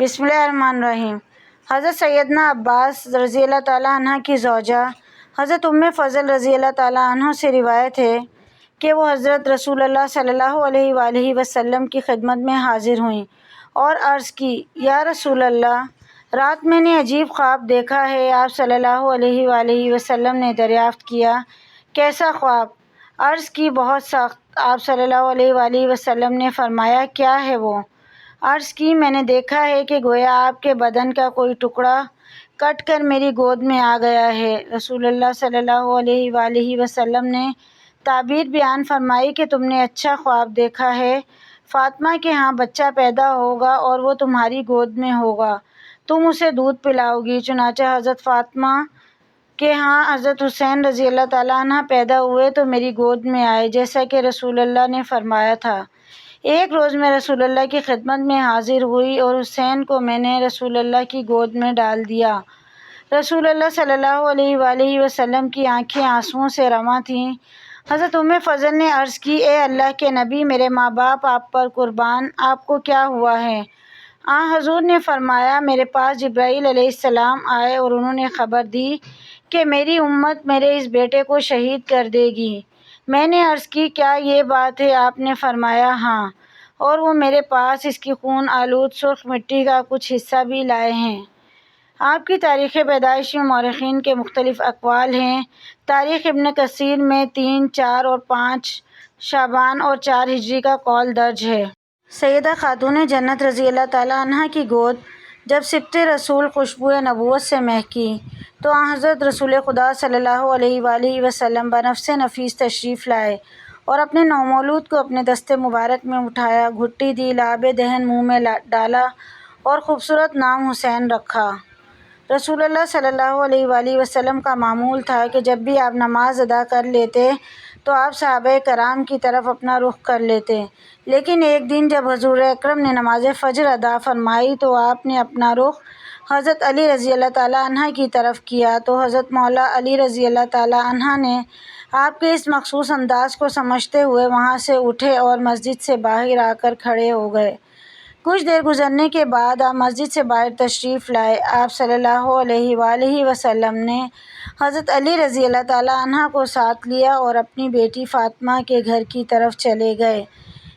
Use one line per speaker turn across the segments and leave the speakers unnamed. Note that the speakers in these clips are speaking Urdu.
بسم اللہ الرحمن الرحیم۔ حضرت سیدنا عباس رضی اللہ تعالیٰ عنہ کی زوجہ حضرت ام فضل رضی اللہ تعالیٰ عنہ سے روایت ہے کہ وہ حضرت رسول اللہ صلی اللہ علیہ وآلہ وسلم کی خدمت میں حاضر ہوئیں اور عرض کی، یا رسول اللہ، رات میں نے عجیب خواب دیکھا ہے۔ آپ صلی اللہ علیہ وآلہ وسلم نے دریافت کیا، کیسا خواب؟ عرض کی، بہت سخت۔ آپ صلی اللہ علیہ وآلہ وسلم نے فرمایا، کیا ہے وہ؟ عرض کی، میں نے دیکھا ہے کہ گویا آپ کے بدن کا کوئی ٹکڑا کٹ کر میری گود میں آ گیا ہے۔ رسول اللہ صلی اللہ علیہ وآلہ وسلم نے تعبیر بیان فرمائی کہ تم نے اچھا خواب دیکھا ہے، فاطمہ کے ہاں بچہ پیدا ہوگا اور وہ تمہاری گود میں ہوگا، تم اسے دودھ پلاؤ گی۔ چنانچہ حضرت فاطمہ کے ہاں حضرت حسین رضی اللہ تعالیٰ عنہ پیدا ہوئے تو میری گود میں آئے، جیسا کہ رسول اللہ نے فرمایا تھا۔ ایک روز میں رسول اللہ کی خدمت میں حاضر ہوئی اور حسین کو میں نے رسول اللہ کی گود میں ڈال دیا۔ رسول اللہ صلی اللہ علیہ وآلہ وسلم کی آنکھیں آنسوؤں سے رواں تھیں۔ حضرت ام فضل نے عرض کی، اے اللہ کے نبی، میرے ماں باپ آپ پر قربان، آپ کو کیا ہوا ہے؟ حضور نے فرمایا، میرے پاس جبرائیل علیہ السلام آئے اور انہوں نے خبر دی کہ میری امت میرے اس بیٹے کو شہید کر دے گی۔ میں نے عرض کی، کیا یہ بات ہے؟ آپ نے فرمایا، ہاں، اور وہ میرے پاس اس کی خون آلود سرخ مٹی کا کچھ حصہ بھی لائے ہیں۔ آپ کی تاریخ پیدائش میں مورخین کے مختلف اقوال ہیں۔ تاریخ ابن کثیر میں 3، 4 اور 5 شعبان اور 4 ہجری کا قول درج ہے۔ سیدہ خاتون جنت رضی اللہ تعالیٰ عنہ کی گود جب سبط رسول خوشبوئے نبوت سے مہکی تو حضرت رسول خدا صلی اللہ علیہ وآلہ وسلم بنفس نفیس تشریف لائے اور اپنے نومولود کو اپنے دست مبارک میں اٹھایا، گھٹی دی، لعاب دہن منہ میں ڈالا اور خوبصورت نام حسین رکھا۔ رسول اللہ صلی اللہ علیہ وآلہ وسلم کا معمول تھا کہ جب بھی آپ نماز ادا کر لیتے تو آپ صحابہ کرام کی طرف اپنا رخ کر لیتے، لیکن ایک دن جب حضور اکرم نے نماز فجر ادا فرمائی تو آپ نے اپنا رخ حضرت علی رضی اللہ تعالیٰ عنہ کی طرف کیا تو حضرت مولا علی رضی اللہ تعالیٰ عنہ نے آپ کے اس مخصوص انداز کو سمجھتے ہوئے وہاں سے اٹھے اور مسجد سے باہر آ کر کھڑے ہو گئے۔ کچھ دیر گزرنے کے بعد آپ مسجد سے باہر تشریف لائے۔ آپ صلی اللہ علیہ وآلہ وسلم نے حضرت علی رضی اللہ تعالیٰ عنہ کو ساتھ لیا اور اپنی بیٹی فاطمہ کے گھر کی طرف چلے گئے۔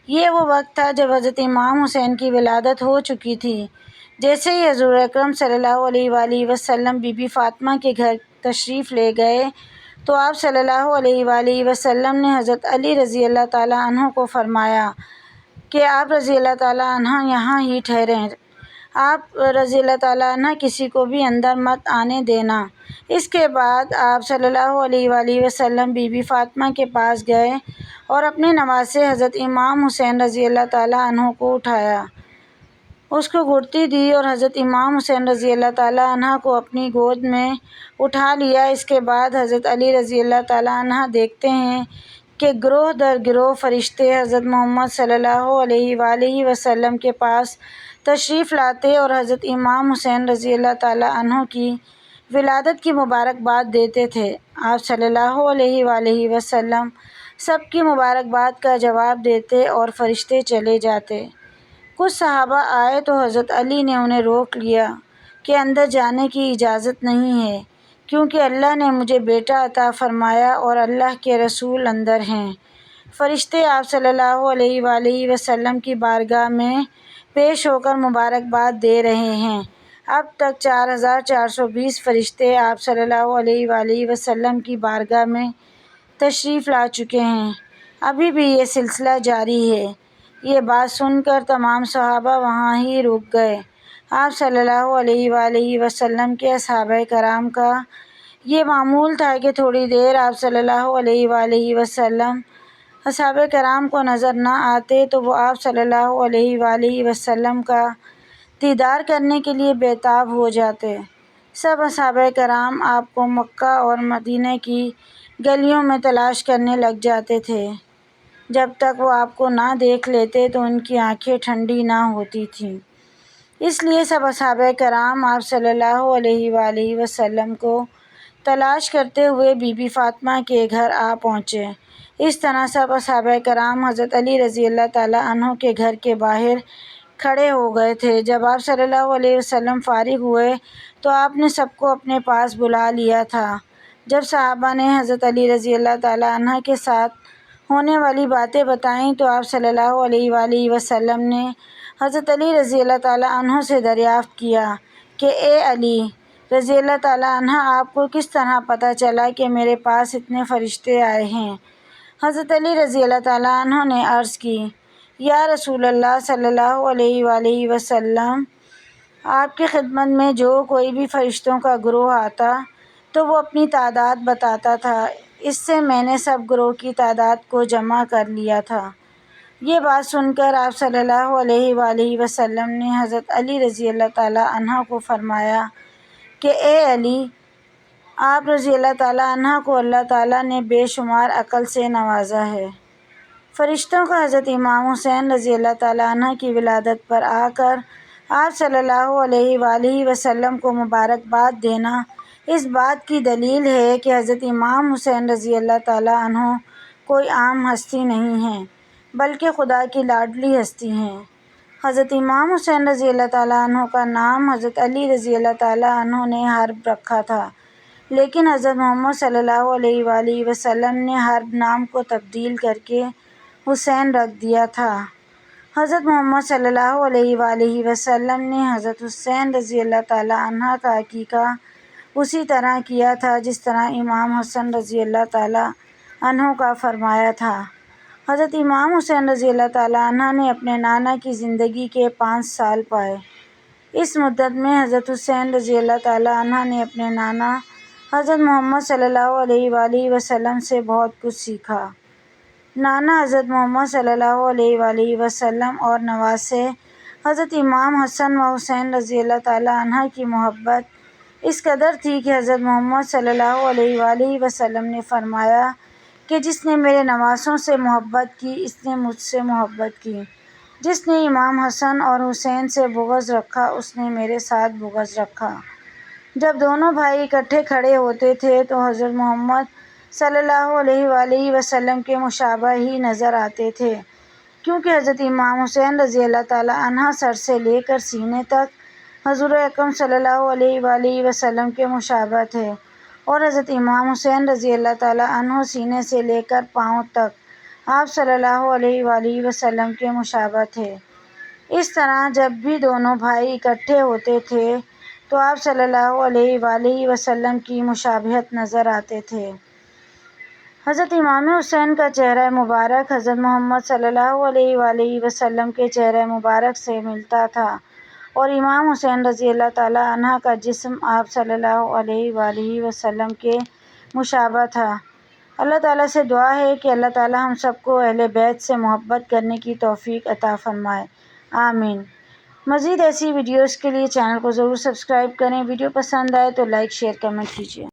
یہ وہ وقت تھا جب حضرت امام حسین کی ولادت ہو چکی تھی۔ جیسے ہی حضور اکرم صلی اللہ علیہ وآلہ وسلم بی بی فاطمہ کے گھر تشریف لے گئے تو آپ صلی اللہ علیہ وآلہ وسلم نے حضرت علی رضی اللہ تعالیٰ عنہ کو فرمایا کہ آپ رضی اللہ تعالیٰ عنہ یہاں ہی ٹھہریں، آپ رضی اللہ تعالیٰ عنہ کسی کو بھی اندر مت آنے دینا۔ اس کے بعد آپ صلی اللہ علیہ وآلہ وسلم بی بی فاطمہ کے پاس گئے اور اپنے نواسے حضرت امام حسین رضی اللہ تعالیٰ عنہ کو اٹھایا، اس کو گھٹی دی اور حضرت امام حسین رضی اللہ تعالیٰ عنہ کو اپنی گود میں اٹھا لیا۔ اس کے بعد حضرت علی رضی اللہ تعالیٰ عنہ دیکھتے ہیں کہ گروہ در گروہ فرشتے حضرت محمد صلی اللہ علیہ وآلہ وسلم کے پاس تشریف لاتے اور حضرت امام حسین رضی اللہ تعالیٰ عنہ کی ولادت کی مبارکباد دیتے تھے۔ آپ صلی اللہ علیہ وآلہ وسلم سب کی مبارکباد کا جواب دیتے اور فرشتے چلے جاتے۔ کچھ صحابہ آئے تو حضرت علی نے انہیں روک لیا کہ اندر جانے کی اجازت نہیں ہے، کیونکہ اللہ نے مجھے بیٹا عطا فرمایا اور اللہ کے رسول اندر ہیں۔ فرشتے آپ صلی اللہ علیہ وآلہ وسلم کی بارگاہ میں پیش ہو کر مبارکباد دے رہے ہیں۔ اب تک 4420 فرشتے آپ صلی اللہ علیہ وآلہ وسلم کی بارگاہ میں تشریف لا چکے ہیں۔ ابھی بھی یہ سلسلہ جاری ہے۔ یہ بات سن کر تمام صحابہ وہاں ہی رک گئے۔ آپ صلی اللہ علیہ وآلہ وسلم کے اصحابہ کرام کا یہ معمول تھا کہ تھوڑی دیر آپ صلی اللہ علیہ وآلہ وسلم اصحابہ کرام کو نظر نہ آتے تو وہ آپ صلی اللہ علیہ وآلہ وسلم کا دیدار کرنے کے لیے بے تاب ہو جاتے۔ سب اصحابہ کرام آپ کو مکہ اور مدینہ کی گلیوں میں تلاش کرنے لگ جاتے تھے۔ جب تک وہ آپ کو نہ دیکھ لیتے تو ان کی آنکھیں ٹھنڈی نہ ہوتی تھیں۔ اس لیے سب اصحابہ کرام آپ صلی اللہ علیہ وآلہ وسلم کو تلاش کرتے ہوئے بی بی فاطمہ کے گھر آ پہنچے۔ اس طرح سب اصحابہ کرام حضرت علی رضی اللہ تعالیٰ عنہ کے گھر کے باہر کھڑے ہو گئے تھے۔ جب آپ صلی اللہ علیہ وسلم فارغ ہوئے تو آپ نے سب کو اپنے پاس بلا لیا تھا۔ جب صحابہ نے حضرت علی رضی اللہ تعالیٰ عنہ کے ساتھ ہونے والی باتیں بتائیں تو آپ صلی اللہ علیہ وآلہ وسلم نے حضرت علی رضی اللہ تعالیٰ عنہ سے دریافت کیا کہ اے علی رضی اللہ تعالیٰ عنہ، آپ کو کس طرح پتہ چلا کہ میرے پاس اتنے فرشتے آئے ہیں؟ حضرت علی رضی اللہ تعالیٰ عنہ نے عرض کی، یا رسول اللہ صلی اللہ علیہ وآلہ وسلم، آپ کی خدمت میں جو کوئی بھی فرشتوں کا گروہ آتا تو وہ اپنی تعداد بتاتا تھا، اس سے میں نے سب گروہ کی تعداد کو جمع کر لیا تھا۔ یہ بات سن کر آپ صلی اللہ علیہ وآلہ وسلم نے حضرت علی رضی اللہ تعالیٰ عنہ کو فرمایا کہ اے علی، آپ رضی اللہ تعالیٰ عنہ کو اللہ تعالیٰ نے بے شمار عقل سے نوازا ہے۔ فرشتوں کا حضرت امام حسین رضی اللہ تعالیٰ عنہ کی ولادت پر آ کر آپ صلی اللہ علیہ وآلہ وسلم کو مبارکباد دینا اس بات کی دلیل ہے کہ حضرت امام حسین رضی اللہ تعالیٰ عنہ کوئی عام ہستی نہیں ہیں بلکہ خدا کی لاڈلی ہستی ہیں۔ حضرت امام حسین رضی اللہ تعالیٰ عنہ کا نام حضرت علی رضی اللہ تعالیٰ عنہ نے حرب رکھا تھا، لیکن حضرت محمد صلی اللہ علیہ وآلہ وسلم نے حرب نام کو تبدیل کر کے حسین رکھ دیا تھا۔ حضرت محمد صلی اللہ علیہ وآلہ وسلم نے حضرت حسین رضی اللہ تعالیٰ عنہ کا عقیقہ اسی طرح کیا تھا جس طرح امام حسن رضی اللہ تعالیٰ عنہ کا فرمایا تھا۔ حضرت امام حسین رضی اللہ تعالیٰ عنہ نے اپنے نانا کی زندگی کے 5 سال پائے۔ اس مدت میں حضرت حسین رضی اللہ تعالیٰ عنہ نے اپنے نانا حضرت محمد صلی اللہ علیہ وآلہ وسلم سے بہت کچھ سیکھا۔ نانا حضرت محمد صلی اللہ علیہ وآلہ وسلم اور نواسے حضرت امام حسن و حسین رضی اللہ تعالیٰ عنہ کی محبت اس قدر تھی کہ حضرت محمد صلی اللہ علیہ وآلہ وسلم نے فرمایا کہ جس نے میرے نواسوں سے محبت کی اس نے مجھ سے محبت کی، جس نے امام حسن اور حسین سے بغض رکھا اس نے میرے ساتھ بغض رکھا۔ جب دونوں بھائی اکٹھے کھڑے ہوتے تھے تو حضرت محمد صلی اللہ علیہ وآلہ وسلم کے مشابہ ہی نظر آتے تھے، کیونکہ حضرت امام حسین رضی اللہ تعالیٰ عنہ سر سے لے کر سینے تک حضور اکرم صلی اللہ علیہ وآلہ وسلم کے مشابہ تھے، اور حضرت امام حسین رضی اللہ تعالیٰ عنہ سینے سے لے کر پاؤں تک آپ صلی اللہ علیہ وآلہ وسلم کے مشابہ تھے۔ اس طرح جب بھی دونوں بھائی اکٹھے ہوتے تھے تو آپ صلی اللہ علیہ وآلہ وسلم کی مشابہت نظر آتے تھے۔ حضرت امام حسین کا چہرہ مبارک حضرت محمد صلی اللہ علیہ وآلہ وسلم کے چہرہ مبارک سے ملتا تھا، اور امام حسین رضی اللہ تعالیٰ عنہ کا جسم آپ صلی اللہ علیہ وآلہ وسلم کے مشابہ تھا۔ اللہ تعالیٰ سے دعا ہے کہ اللہ تعالیٰ ہم سب کو اہل بیت سے محبت کرنے کی توفیق عطا فرمائے، آمین۔ مزید ایسی ویڈیوز کے لیے چینل کو ضرور سبسکرائب کریں۔ ویڈیو پسند آئے تو لائک، شیئر، کمنٹ کیجیے۔